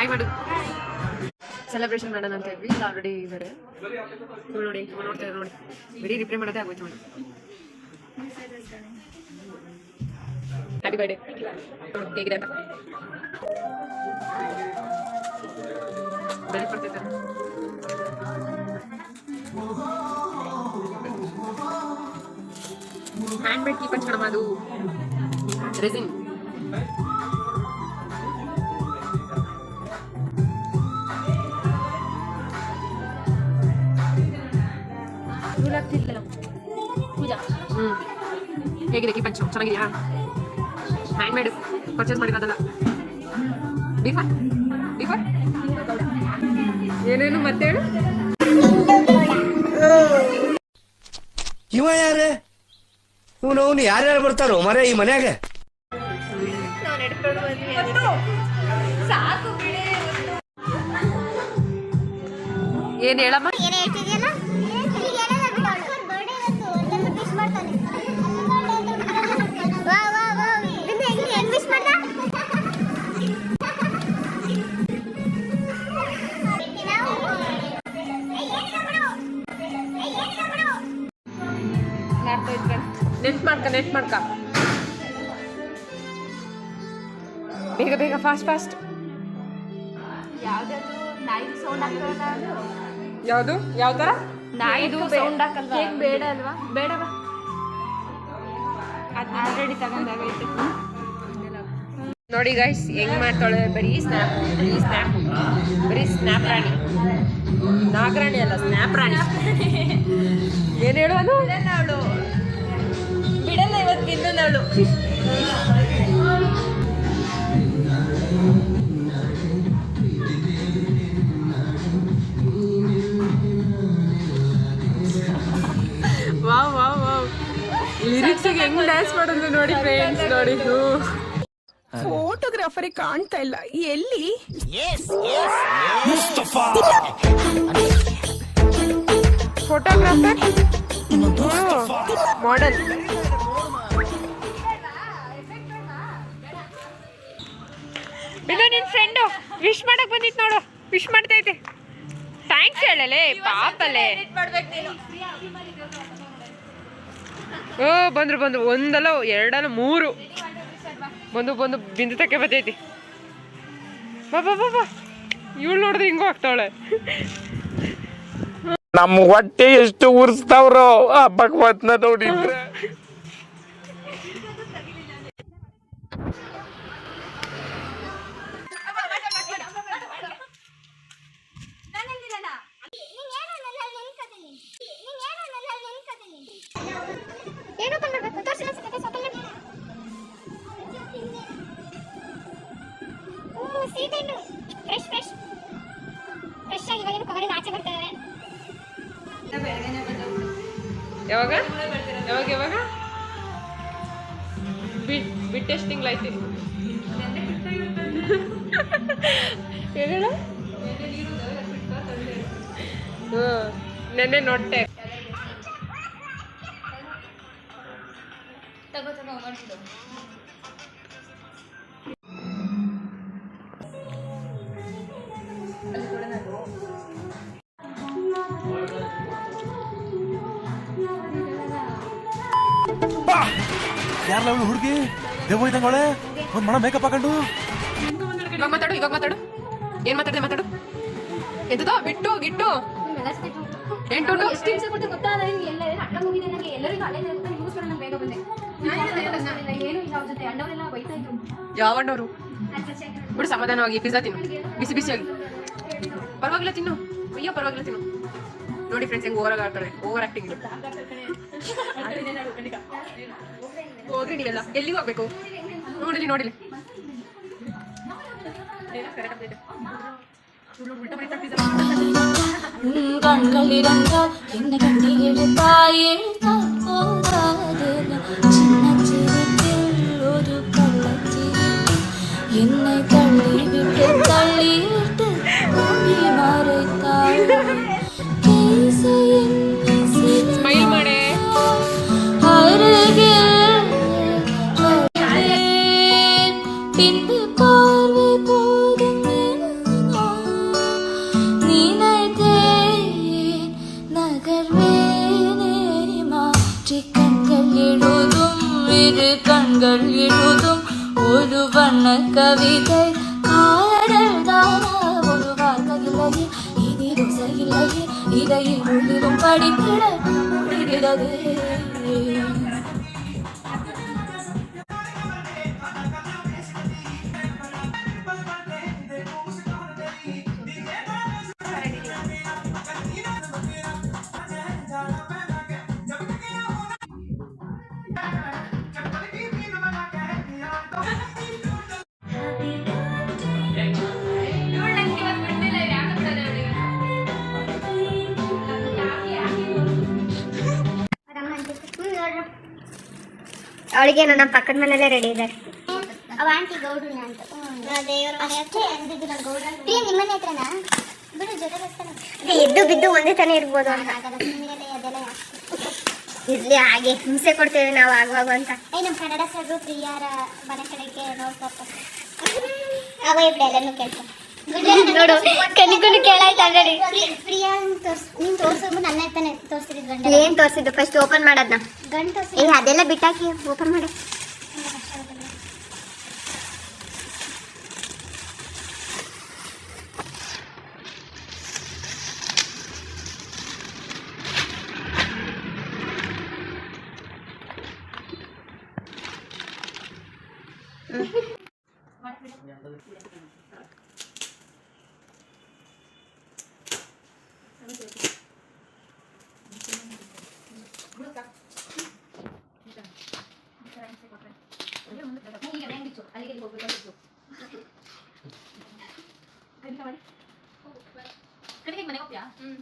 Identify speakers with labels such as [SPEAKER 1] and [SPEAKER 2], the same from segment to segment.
[SPEAKER 1] Hi ಮಾಡು. Celebration ಮಾಡೋಣ ಅಂತ ಇದ್ವಿ, ಆಲ್ರೆಡಿ ಇದ್ದಾರೆ ನೋಡಿ. ನೋಡ್ತಾ ಇದ್ದಾರೆ ನೋಡಿ, ಬರೀ ರಿಪ್ಲೈ ಮಾಡೋದೇ ಆಗೋಯ್ತು ನೋಡಿ. ಹ್ಯಾಪಿ ಬರ್ಡೇ ಹೇಗಿದೆ ಅಂತ ಬೆಲ್ ಕೊಡ್ತಿದ್ದಾರೆ. ಹ್ಯಾಂಡ್ ಮೇಡ್ ಕೀಪ್ ಹಚ್ಕೊಳಮ್ಮ, ಅದು ರೆಸಿನ್. ಪೂಜಾ ಹೇಗಿದೆ ಕೀಪ್ ಹಚ್ಚು? ಚೆನ್ನಾಗಿದೆಯಾ? ಹ್ಯಾಂಡ್ ಮೇಡ್ ಪರ್ಚೇಸ್ ಮಾಡಿರೋದಲ್ಲ. ಡಿಫರ್ ಏನೇನು ಮತ್ತೆ ಹೇಳು.
[SPEAKER 2] ಇವ ಯಾರೇ? ಇವನು ಯಾರ್ಯಾರು ಬರ್ತಾರೋ ಮರ ಈ ಮನ್ಯಾಗ?
[SPEAKER 1] ಏನ್ ಹೇಳಮ್ಮ? ನೆಟ್ ಮಾಡ್ಕ ಬೇಗ ಬೇಗ ಫಾಸ್ಟ್. ಯಾವುದು ಯಾವ ತರ?
[SPEAKER 3] ನಾಯಿದು ಸೌಂಡ್ ಹಾಕಲ್ವಾ? ಬೇಡ ಅಲ್ವಾ? ಬೇಡವಾ? ಆಲ್ರೆಡಿ ತಗೊಂಡಾಗೈತೆ
[SPEAKER 1] ನೋಡಿ ಗೈಸ್ ಹೆಂಗ್ ಮಾಡ್ತಾಳೆ. ಬರೀ ಸ್ನ್ಯಾಪ್ ರಾಣಿ, ನಾಗರಾಣಿ ಅಲ್ಲ, ಸ್ನ್ಯಾಪ್ ರಾಣಿ. ಏನ್ ಹೇಳು ಅದು?
[SPEAKER 3] ಅವಳು ಬಿಡಲ್ಲ ಇವತ್ತಿಂದು ಅವಳು.
[SPEAKER 1] ವಾವ್ ಲಿರಿಕ್ಸ್ ಹೆಂಗ್ ಡ್ಯಾನ್ಸ್ ಮಾಡೋದು ನೋಡಿ ಫ್ರೆಂಡ್ಸ್, ನೋಡಿ.
[SPEAKER 4] ಫೋಟೋಗ್ರಾಫರಿಗೆ ಕಾಣ್ತಾ ಇಲ್ಲ, ಎಲ್ಲಿ?
[SPEAKER 1] Photographer model. ಇದು ನಿನ್ ಫ್ರೆಂಡು ವಿಶ್ ಮಾಡಕ್ ಬಂದಿತ್ತು ನೋಡು, ವಿಶ್ ಮಾಡ್ತೈತೆ. ಥ್ಯಾಂಕ್ಸ್ ಹೇಳಲೆ ಪಾಪಲೆ. ಓ ಬಂದ್ರು ಒಂದಲ್ಲ ಎರಡಲ್ಲ ಮೂರು ಬಂದು ಬಿಂದು ತಕ್ಕೆ ಬರ್ತೈತಿ. ಬಾ ಇವಳು ನೋಡಿದ್ರೆ ಹಿಂಗೂ ಆಗ್ತಾವಳೆ.
[SPEAKER 5] ನಮ್ಮ ಹೊಟ್ಟೆ ಎಷ್ಟು ಉರ್ಸ್ತಾವ್ರೋ ಹಬ್ಬಕ್ ಮತ್ನ ನೋಡಿದ್ರೆ.
[SPEAKER 1] ಯಾವಾಗ ಬಿಟ್ ಎಷ್ಟು ತಿಂಗಳಾಯ್ತು? ನೆನ್ನೆ ನೋಡ್ತೆ.
[SPEAKER 6] ಯಾರಲ್ಲ ಅವಳು ಹುಡುಗಿ ದೇವ ಇದ್ದಂಗೋಳೆ ಒಂದ್ ಮಣ ಮೇಕಪ್ ಹಾಕೊಂಡು.
[SPEAKER 1] ಇವಾಗ ಮಾತಾಡು. ಏನ್ ಮಾತಾಡು? ಎಂತದೋ ಬಿಟ್ಟು ಗಿಟ್ಟು ಯಾವಣ್ಣವರು ಬಿಡು, ಸಮಾಧಾನವಾಗಿ ಪಿಜ್ಜಾ ತಿನ್ನು, ಬಿಸಿಯಾಗಿ. ಪರವಾಗಿಲ್ಲ ತಿನ್ನು, ಅಯ್ಯೋ ಪರವಾಗಿಲ್ಲ ತಿನ್ನು. ನೋಡಿ ಫ್ರೆಂಡ್ಸ್ ಹೆಂಗ್ ಓವರ್ ಆಡ್ತಾಳೆ, ಓವರ್ ಆಕ್ಟಿಂಗ್. ಹೋಗ್ರಿ ನೀವೆಲ್ಲ, ಎಲ್ಲಿಗೆ ಹೋಗ್ಬೇಕು? ನೋಡಿಲಿ
[SPEAKER 7] கண்களிரங்க என்னை கட்டி எடுத்தாயே சின்ன சிரிப்பில் ஒரு கள்ளச்சிரிப்பில் என்னை தள்ளிவிட்டு மறைத்தாய்.
[SPEAKER 1] ಸ್ಮೈಲ್ ಮಾಡೆ.
[SPEAKER 7] பின்பு பார்வை போதும் கண்கள் எழுதும் ஒரு வண்ண கவிதை காதல் தான ஒரு வார்த்தை இல்லையே இது ருசை இல்லையே இதையில் உள்ளிலும் படித்திட முடிகிறது
[SPEAKER 8] ಅವಳಿಗೆ ನನ್ನ ಪಕ್ಕದ ಮನೆಯಲ್ಲೇ ರೆಡಿ ಇದೆ.
[SPEAKER 9] ಅವ ಆಂಟಿ ಗೌಡ್ರನ್ನ ಅಂತ ದೇವರ ಮನೆ ಹತ್ರ ಅಂದಿದ್ದು ಗೌಡ್ರ ಪ್ರಿಯ ನಿಮ್ಮನೆ ಹತ್ರನಾ ಬಿಡು ಜೊತೆ ಬರ್ತಾನೆ
[SPEAKER 8] ಎದ್ದು ಬಿದ್ದು ಒಂದೇ ತಾನೇ ಇರ್ಬೋದು ಅಂತ
[SPEAKER 9] ಅದೆಲ್ಲ
[SPEAKER 8] ಇರ್ಲಿ ಹಾಗೆ ಹಿಂಸೆ ಕೊಡ್ತೇವೆ ನಾವು ಆಗುವಾಗ ಅಂತ.
[SPEAKER 9] ನಮ್ಮ ಕನ್ನಡ ಸರ್ರು ಪ್ರಿಯಾರ ಮನೆ ಕಡೆಗೆ ನೋಡ್ತಾ ಇರ್ತಾರೆ ಅವ ಇಬ್ರು ಎಲ್ಲನೂ ಕೇಳ್ತಾರೆ
[SPEAKER 8] ನೋಡು ಕನಿಕುನು ಕೇಳಾಯ್ತು ಆಲ್ರೆಡಿ.
[SPEAKER 9] ಪ್ರಿಯಾ ನೀನ್ ತೋರ್ಸೋದು ನನ್ನ ತಾನೆ ತೋರಿಸಿದ್ ಗಂಡ
[SPEAKER 8] ಏನ್ ತೋರಿಸಿದ್ದು ಫಸ್ಟ್ ಓಪನ್ ಮಾಡೋದ್ನ
[SPEAKER 9] ಗಂಡ ತೋರಿಸಿ
[SPEAKER 8] ಏ ಅದೆಲ್ಲ ಬಿಟ್ಟಾಕಿ ಓಪನ್ ಮಾಡಿ.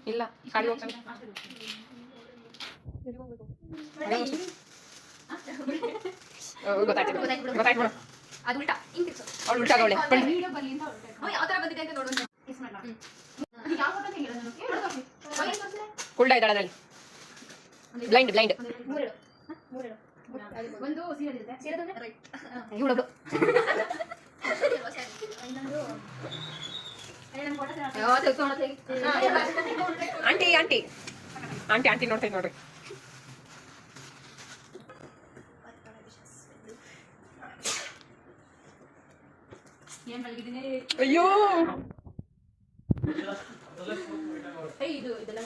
[SPEAKER 1] ಇಲ್ಲ ಗಾಡಿ ಹೋಗ್ತಾನೆ ಗೊತ್ತಾಯ್ತು ಗೊತ್ತಾಯ್ತು ಅದು ಉಲ್ಟಾ ಅವಳು ಉಲ್ಟಾ ಅವಳೆ ಕುಳ್ಳ ಇದ್ದಾಳೆ ಅದರಲ್ಲಿ ಬ್ಲೈಂಡ್ ಬ್ಲೈಂಡ್ ಇವಳೊಬ್ಳು ಆಂಟಿ ಆಂಟಿ ಆಂಟಿ ಆಂಟಿ ನೋಡ್ತಾ ಇದ್ ನೋಡ್ರಿ. ಅಯ್ಯೋ ಇದು ಇದೆಲ್ಲ